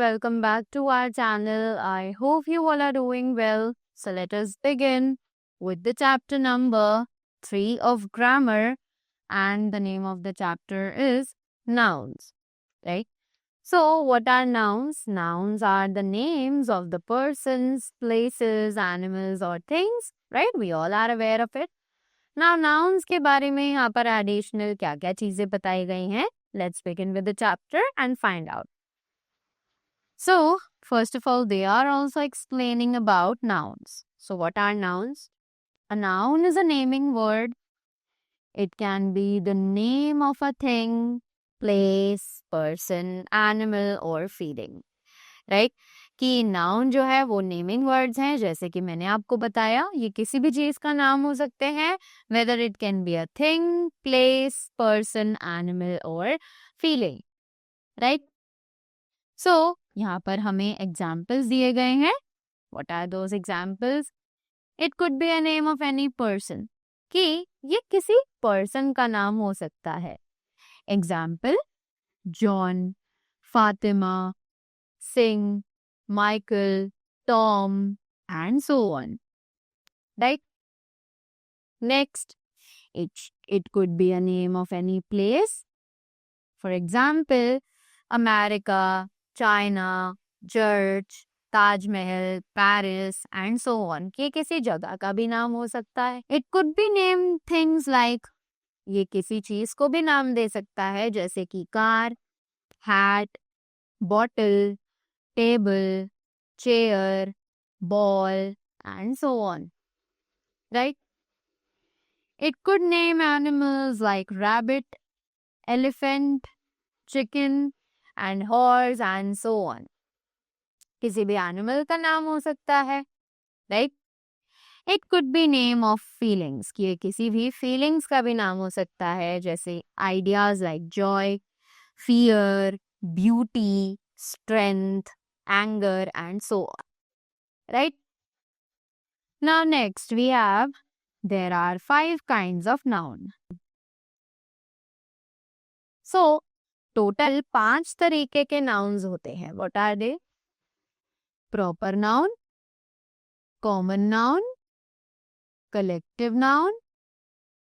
welcome back to our channel. I hope you all are doing well. So let us begin with the chapter number 3 of grammar, and the name of the chapter is nouns, right? So what are nouns? Nouns are the names of the persons, places, animals or things, right? We all are aware of it. Now nouns के बारे में यहाँ पर additional क्या क्या चीजें बताई गई हैं? Let's begin with the chapter and find out. So, first of all, they are also explaining about nouns. So, what are nouns? A noun is a naming word. It can be the name of a thing, place, person, animal or feeling. Right? कि noun जो है वो naming words हैं, जैसे कि मैंने आपको बताया ये किसी भी चीज का नाम हो सकते हैं, whether it can be a thing, place, person, animal और फीलिंग. राइट? सो यहाँ पर हमें एग्जाम्पल्स दिए गए हैं. What are those examples? It could be a name of any person, कि ये किसी पर्सन का नाम हो सकता है. Example: John, Fatima, Singh, Michael, Tom and so on. Right? Next, it could be a name of any place. For example, America, China, church, Taj Mahal, Paris and so on. ये किसी जगह का भी नाम हो सकता है. It could B name things like, ये किसी चीज को भी नाम दे सकता है, जैसे कि car, hat, bottle, table, chair, ball and so on. Right? It could name animals like rabbit, elephant, chicken and horse and so on. किसी भी एनिमल का नाम हो सकता है. Right? It could B name of feelings, कि ये किसी भी फीलिंग्स का भी नाम हो सकता है, जैसे ideas like joy, fear, beauty, strength, anger and so on. Right? Now next we have, there are 5 kinds of noun. So total 5 तरीके के नाउन्स होते हैं. What are they? Proper noun, common noun, collective noun,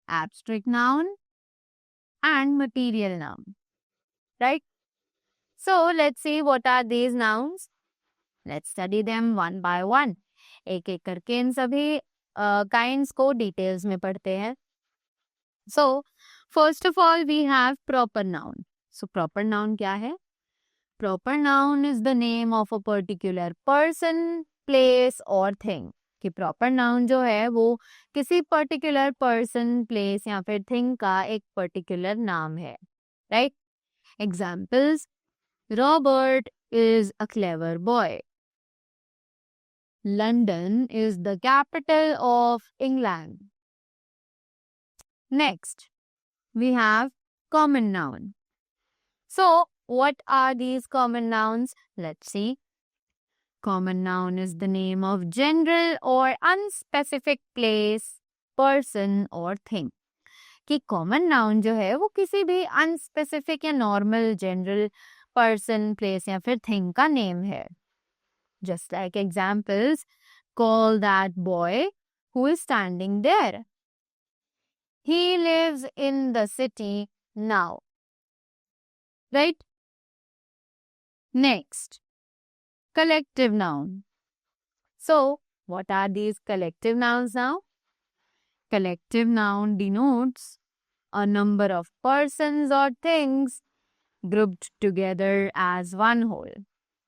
abstract noun, and material noun. Right? So, let's see what are these nouns. Let's study them one by one. एक एक करके इन सभी kinds को details में पढ़ते हैं. So, first of all, we have proper noun. So, proper noun क्या है? Proper noun is the name of a particular person, place or thing. कि प्रॉपर नाउन जो है वो किसी पर्टिकुलर पर्सन, प्लेस या फिर थिंग का एक पर्टिकुलर नाम है. Right? Examples: Robert is a clever boy. London is the capital of England. Next we have common noun. So what are these common nouns? Let's see. Common noun is the name of general or unspecific place, person or thing. कि common noun जो है वो किसी भी unspecific या normal general person, place या फिर thing का name है. Just like examples: call that boy who is standing there. He lives in the city now. Right? Next, collective noun. So, what are these collective nouns now? Collective noun denotes a number of persons or things grouped together as one whole.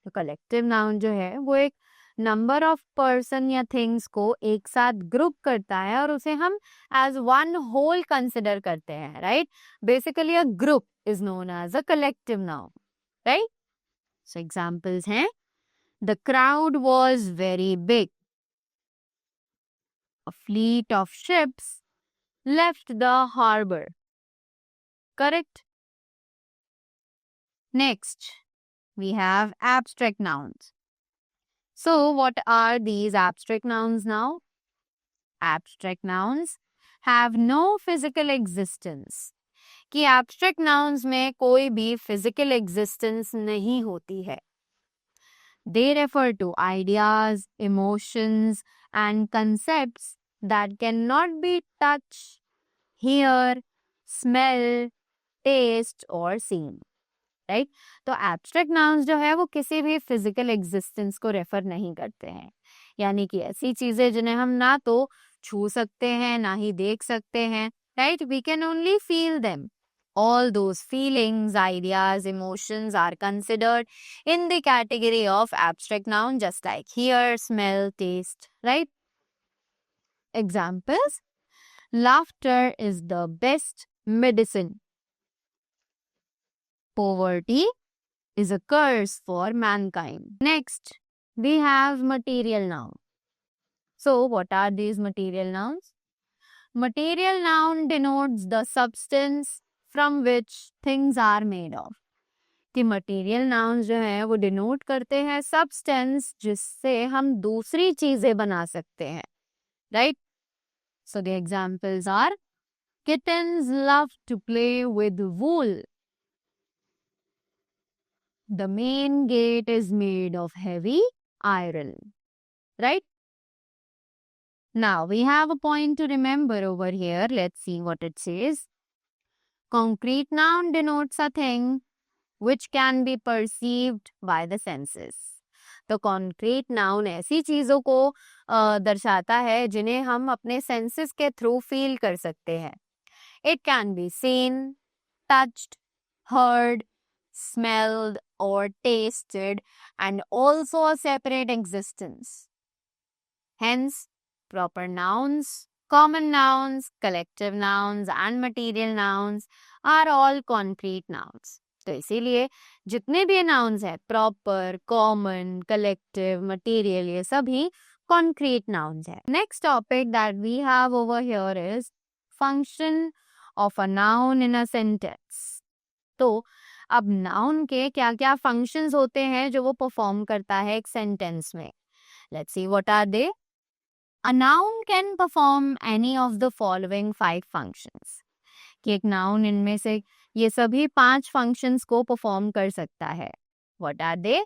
तो collective noun जो है वो एक number of person या things को एक साथ group करता है और उसे हम as one whole consider करते हैं. Right? Basically a group is known as a collective noun. Right? So examples हैं: the crowd was very big. A fleet of ships left the harbor. Correct? Next, we have abstract nouns. So, what are these abstract nouns now? Abstract nouns have no physical existence. कि abstract nouns में कोई भी physical existence नहीं होती है. They refer to ideas, emotions, and concepts that cannot be touched, hear, smell, taste or seen. Right तो abstract nouns जो है वो किसी भी फिजिकल एग्जिस्टेंस को रेफर नहीं करते हैं, यानी कि ऐसी चीजें जिन्हें हम ना तो छू सकते हैं ना ही देख सकते हैं, right we can only feel them. All those feelings, ideas, emotions are considered in the category of abstract noun, just like hear, smell, taste, right? Examples: laughter is the best medicine. Poverty is a curse for mankind. Next, we have material noun. So, what are these material nouns? Material noun denotes the substance from which things are made of. कि material nouns जो है वो denote करते हैं substance जिससे हम दूसरी चीजें बना सकते हैं, right? So the examples are kittens love to play with wool. The main gate is made of heavy iron, right? Now we have a point to remember over here. Let's see what it says. Concrete noun denotes a thing which can be perceived by the senses. तो concrete noun ऐसी चीजों को दर्शाता है जिन्हें हम अपने senses के थ्रू फील कर सकते हैं. It can be seen, touched, heard, smelled or tasted and also a separate existence. Hence, proper nouns, common nouns, collective nouns and material nouns are all concrete nouns. तो इसीलिए जितने भी nouns है proper, common, collective, material ये सभी concrete nouns है. Next topic that we have over here is function of a noun in a sentence. तो अब नाउन के क्या क्या फंक्शंस होते हैं जो वो परफॉर्म करता है एक सेंटेंस में. Let's see what are they. A noun can perform any of the following 5 functions. कि एक नाउन इनमें से ये सभी 5 फंक्शंस को परफॉर्म कर सकता है. What are they?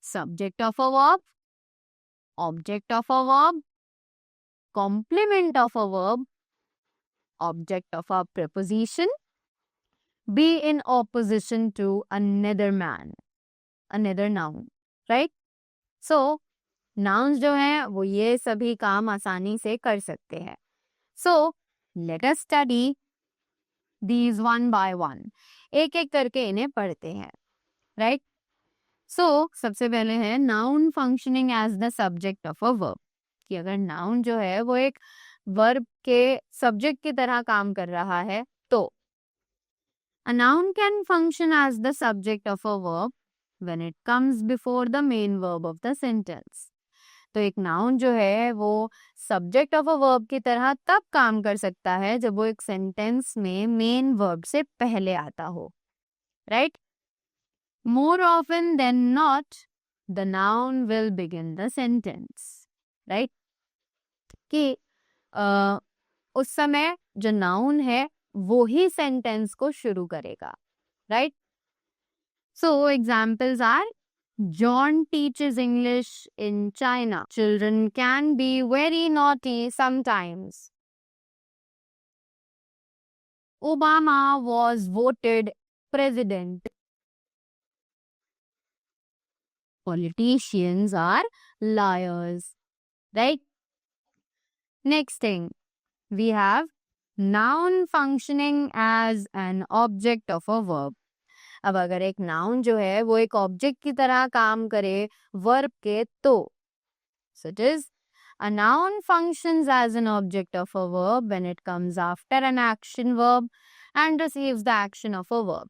Subject of a verb, object of a verb, complement of a verb, object of a preposition, be in opposition to another man, another noun, right? So nouns जो हैं वो ये सभी काम आसानी से कर सकते हैं. So let us study these one by one. एक एक करके इन्हें पढ़ते हैं, right? So सबसे पहले है noun functioning as the subject of a verb. कि अगर noun जो है वो एक verb के subject की तरह काम कर रहा है तो a noun can function as the subject of a verb when it comes before the main verb of the sentence. तो एक नाउन जो है वो सब्जेक्ट ऑफ अ वर्ब की तरह तब काम कर सकता है जब वो एक सेंटेंस में मेन वर्ब से पहले आता हो, right? More often than not the noun will begin the sentence, right? कि उस समय जो नाउन है वो ही सेंटेंस को शुरू करेगा, right? So examples are John teaches English in China. Children can be very naughty sometimes. Obama was voted president. Politicians are liars, right? Next thing, we have noun functioning as an object of a verb. अब अगर एक noun जो है वो एक object की तरह काम करे वर्ब के तो so it is a noun functions as an object of a verb when it comes after an action verb and receives the action of a verb.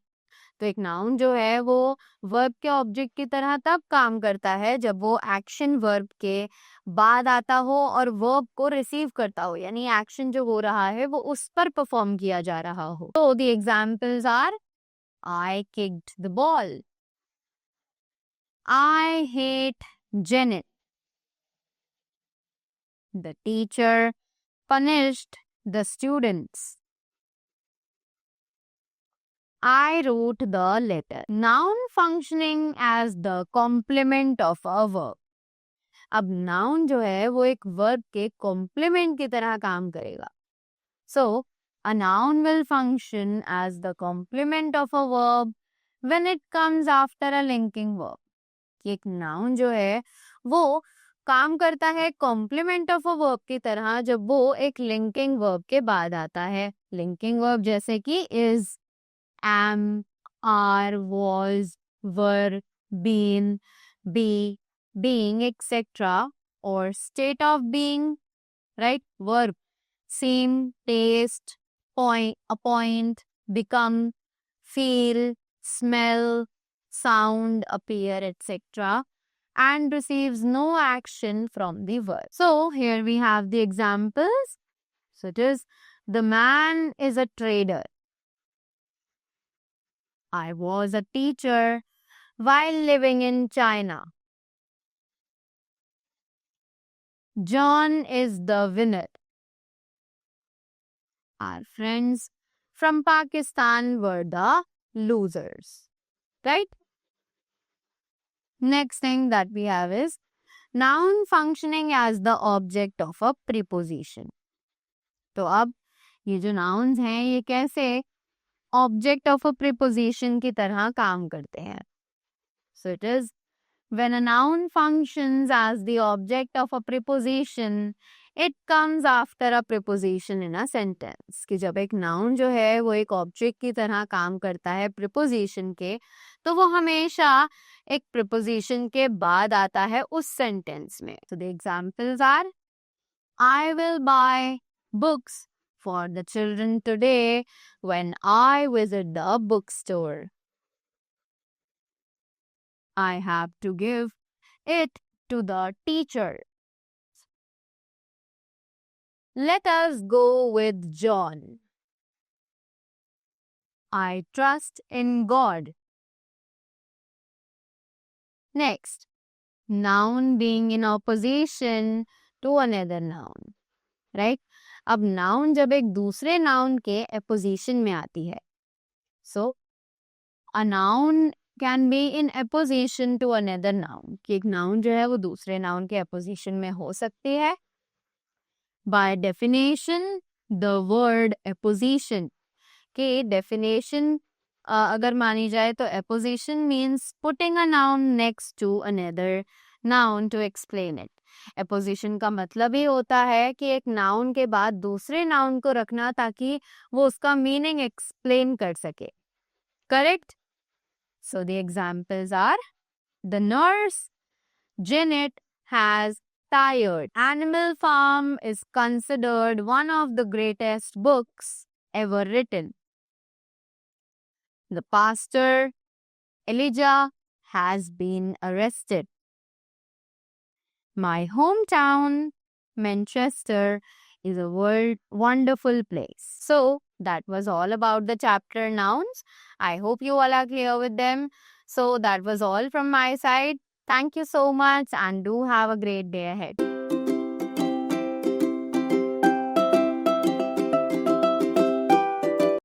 तो एक नाउन जो है वो वर्ब के ऑब्जेक्ट की तरह तब काम करता है जब वो एक्शन वर्ब के बाद आता हो और वर्ब को रिसीव करता हो, यानी एक्शन जो हो रहा है वो उस पर परफॉर्म किया जा रहा हो. तो the examples are I kicked the ball. I hate Janet. The teacher punished the students. I wrote the letter. Noun functioning as the complement of a verb. अब noun जो है वो एक verb के complement की तरह काम करेगा. So, a noun will function as the complement of a verb when it comes after a linking verb. एक noun जो है वो काम करता है कॉम्प्लीमेंट ऑफ अ वर्ब की तरह जब वो एक लिंकिंग वर्ब के बाद आता है. लिंकिंग वर्ब जैसे कि is, am, are, was, were, been, be, being etcetera, और state of being, right. Verb seem, taste, point, appoint, become, feel, smell, sound, appear, etc., and receives no action from the verb. So here we have the examples. So it is, the man is a trader. I was a teacher while living in China. John is the winner. Our friends from Pakistan were the losers. Right? Next thing that we have is noun functioning as the object of a preposition. तो अब ये जो nouns हैं ये कैसे object of a preposition की तरह काम करते हैं. So it is, when a noun functions as the object of a preposition, it comes after a preposition in a sentence. कि जब एक noun जो है वो एक object की तरह काम करता है preposition के, तो वो हमेशा एक preposition के बाद आता है उस sentence में. So the examples are, I will buy books for the children today when I visit the bookstore. I have to give it to the teacher. Let us go with John. I trust in God. Next, noun being in opposition to another noun. Right? अब noun जब एक दूसरे noun के opposition में आती है. So, a noun can be in opposition to another noun. कि एक noun जो है वो दूसरे noun के opposition में हो सकती है. By definition, the word opposition के definition अगर मानी जाए तो opposition means putting a noun next to another noun to explain it. Opposition का मतलब ही होता है कि एक noun के बाद दूसरे noun को रखना ताकि वो उसका meaning explain कर सके. Correct? So the examples are, the nurse Janet has tired. Animal Farm is considered one of the greatest books ever written. The pastor Elijah has been arrested. My hometown Manchester is a wonderful place. So that was all about the chapter nouns. I hope you all are clear with them. So that was all from my side. Thank you so much and do have a great day ahead.